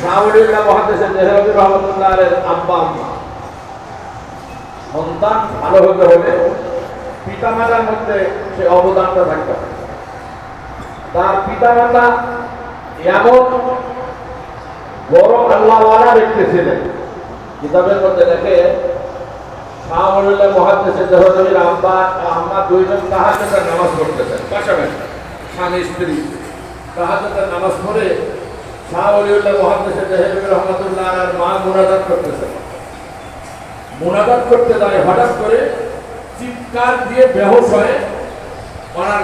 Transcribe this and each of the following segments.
শাহওয়ালিউল্লাহ মহাদেশের দেহরবি রহমতুল্লাহ আলাইহির আব্বা আম্মা সন্তান ভালো হতে হলে পিতামাতার মধ্যে সে অবদানটা থাকতে হবে। তার পিতামাতা এমন বড় আল্লাহওয়ালা ব্যক্তি ছিলেন, কিতাবের মধ্যে দেখে শাহওয়ালিউল্লাহ মহাদেশের দেহরবির আব্বা আম্মা দুইজন তাহাজ্জুদের নামাজ পড়তেছেন পাশাপাশি, স্বামী স্ত্রী তাহাজ্জুদের নামাজ পড়ে শাহওয়ালিউল্লাহ মহাদেশের দেহরবি রহমতুল্লাহ আলাইহির মা মুনাজাত করতেছেন। মুনাজাত করতে যায় হঠাৎ করে চিৎকার দিয়ে বেহুশ হয়ে ওনার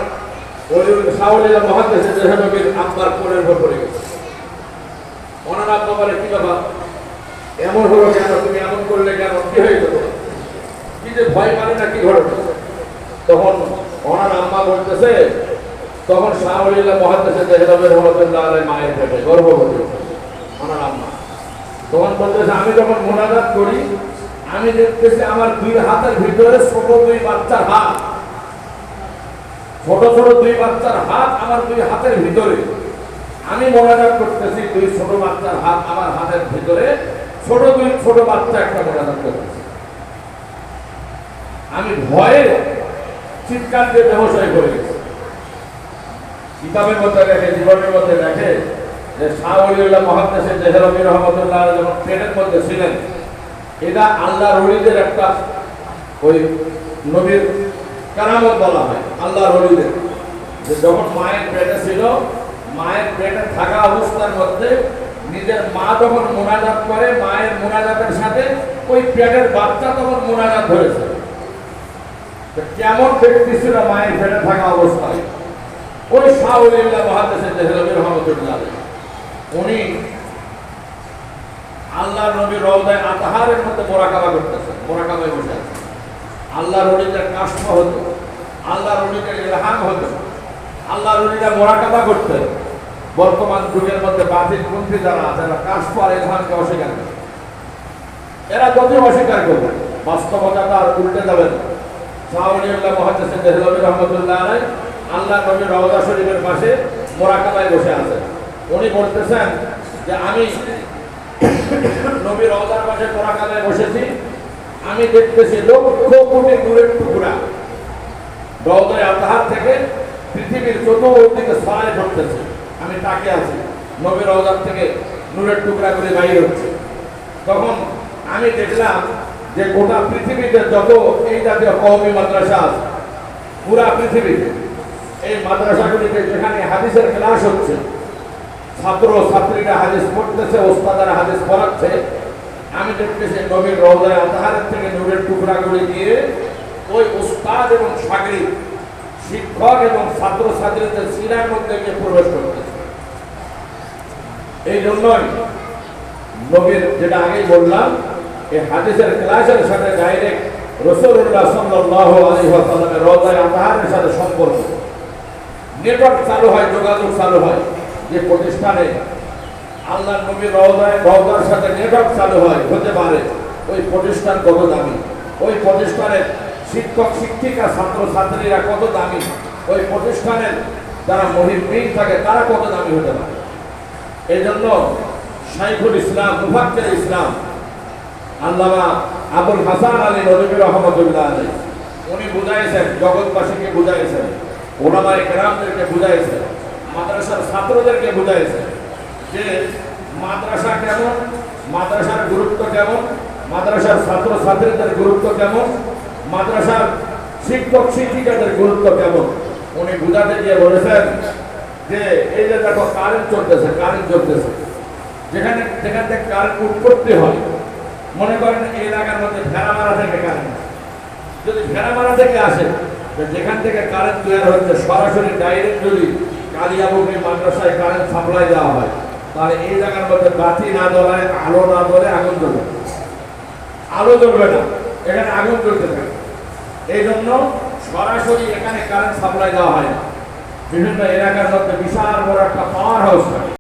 শাহওয়ালিউল্লাহ মহাদেশের দেহরবির আব্বার কোলের উপর পড়ে গেছে। ওনার আব্বা বলে, কি বাবা এমন হলো কেন, তুমি এমন করলে কেন, কি হয়ে গেল, কি যে ভয় পারে না, কি ঘটনা? তখন ওনার আম্মা বলতেছে, তখন শাহওয়ালিউল্লাহ মহাদেশের দেহরবি রহমতুল্লাহ আলাইহি মায়ের পেটে গর্ভবতী ওনার আম্মা। তখন বলতেছে, আমি যখন মুনাজাত করি আমি দেখতেছি আমার দুই হাতের ভিতরে ছোট দুই বাচ্চার হাত, ছোট ছোট দুই বাচ্চার হাত আমার দুই হাতের ভিতরে। আমি মোনাজাত করতেছি, দুই ছোট বাচ্চার হাত আমার হাতের ভিতরে, দুই ছোট বাচ্চা একটা মোনাজাত করতেছে। আমি ভয়ে চিৎকার দিয়ে বেহুশ হয়ে পড়ে গেছি। কিতাবের মধ্যে দেখে, জীবনের মধ্যে দেখে যে শাহওয়ালিউল্লাহ মহাদেশের দেহরবি রহমতুল্লাহ আলাইহি যখন পেটের মধ্যে ছিলেন, এটা আল্লাহর ওলিদের একটা ওই নবীর কারামত বলা হয়। আল্লাহর ওলিদের যে যখন মায়ের পেটে ছিল, মায়ের পেটে থাকা অবস্থার মধ্যে নিজের মা যখন মুনাজাত করে, মায়ের মুনাজাতের সাথে ওই পেটের বাচ্চা তখন মুনাজাত ধরেছে। কেমন ব্যক্তি ছিল মায়ের পেটে থাকা অবস্থায়? ওই শাহওয়ালিউল্লাহ মহাদেশের দেহরবি রহমতুল্লাহ আলাইহি উনি আল্লাহর নবীর রওজায়ে আতহারের মধ্যে মোরাকাবা করতেছেন, মোরাকাবায় বসে আছেন। আল্লাহর ওলিদের কাশফ হতো, আল্লাহর ওলিদের ইলহাম হতো, আল্লাহর ওলিরা মোরাকাবা করতেন। বর্তমান যুগের মধ্যে বাতিলপন্থী যারা আছে, এরা কাশফ আর ইলহামকে অস্বীকার করে। এরা যদিও অস্বীকার করবে, বাস্তবতাটা আর উল্টে যাবে না। শাহওয়ালিউল্লাহ মহাদেশের দেহরবি রহমতুল্লাহ আলাইহি আল্লাহর নবীর রওজা শরীফের পাশে মোরাকাবায় বসে আছেন। উনি বলতেছেন যে আমি নবীর রওজার পাশে মোরাকাবায় বসেছি, আমি দেখতেছি লক্ষ কোটি নূরের টুকরা রওজায়ে আতহার থেকে পৃথিবীর চতুর্দিকে ছড়ায় পড়তেছে। আমি তাকিয়ে আছি, নবীর রওজার থেকে নূরের টুকরা করে বাইর হচ্ছে। তখন আমি দেখলাম যে গোটা পৃথিবীতে যত এই জাতীয় কওমি মাদ্রাসা আছে, পুরা পৃথিবীতে এই মাদ্রাসাগুলিতে যেখানে হাদিসের ক্লাস হচ্ছে, ছাত্র ছাত্রীরা হাদিস পড়তেছে, ওস্তাদারা হাদিস পড়াচ্ছে, আমি দেখতেছি নবীর রওজায়ে আতহারের থেকে নূরের টুকরাগুলি দিয়ে ওই ওস্তাদ এবং শাগির্দ, শিক্ষক এবং ছাত্র ছাত্রীদের সিনার মধ্যে গিয়ে প্রবেশ করতেছে। এই জন্যই নবীর, যেটা আগেই বললাম, এই হাদিসের ক্লাসের সাথে ডাইরেক্ট রাসূলুল্লাহ সাল্লাল্লাহু আলাইহি ওয়াসাল্লামের রওজায়ে আতহারের সাথে সম্পর্ক। নেটওয়ার্ক চালু হয়, যোগাযোগ চালু হয়। যে প্রতিষ্ঠানে আল্লাহর নবীর রওজার সাথে নেটওয়ার্ক চালু হয়, হতে পারে ওই প্রতিষ্ঠান কত দামি, ওই প্রতিষ্ঠানের শিক্ষক শিক্ষিকা ছাত্র ছাত্রীরা কত দামি, ওই প্রতিষ্ঠানের যারা মুহিব্বিন থাকে তারা কত দামি হতে পারে। এই জন্য শাইখুল ইসলাম মুফাক্কির ইসলাম আল্লামা আবুল হাসান আলী নদভী রহমতুল্লাহ আলাইহি উনি বুঝাইছেন, জগৎবাসীকে বুঝাইছেন, ওলামায়ে কেরামদেরকে বুঝাইছেন, মাদ্রাসার ছাত্রদেরকে বুঝাইছেন যে মাদ্রাসা কেমন, মাদ্রাসার গুরুত্ব কেমন, মাদ্রাসার ছাত্র ছাত্রীদের গুরুত্ব কেমন, মাদ্রাসার শিক্ষক শিক্ষিকাদের গুরুত্ব কেমন। উনি বুঝাতে গিয়ে বলেছেন যে এই যে দেখো কারেন্ট চলতেছে, যেখান থেকে কারেন্ট উৎপত্তি হয়, মনে করেন এই এলাকার মধ্যে ভেড়ামারা থেকে কারেন্ট, যদি ভেড়ামারা থেকে আসে, যেখান থেকে কারেন্ট তৈরি হচ্ছে সরাসরি ডাইরেক্ট যদি কালিয়াবুকরি মাদ্রাসায় কারেন্ট সাপ্লাই দেওয়া হয়, তাহলে এই জায়গার মধ্যে বাতি না জ্বলায়, আলো না জ্বলে, আগুন জ্বলবে, আলো জ্বলবে না, এখানে আগুন জ্বলতে থাকে। এই জন্য সরাসরি এখানে কারেন্ট সাপ্লাই দেওয়া হয় না। বিভিন্ন এলাকার মধ্যে বিশাল বড় একটা পাওয়ার হাউস থাকে।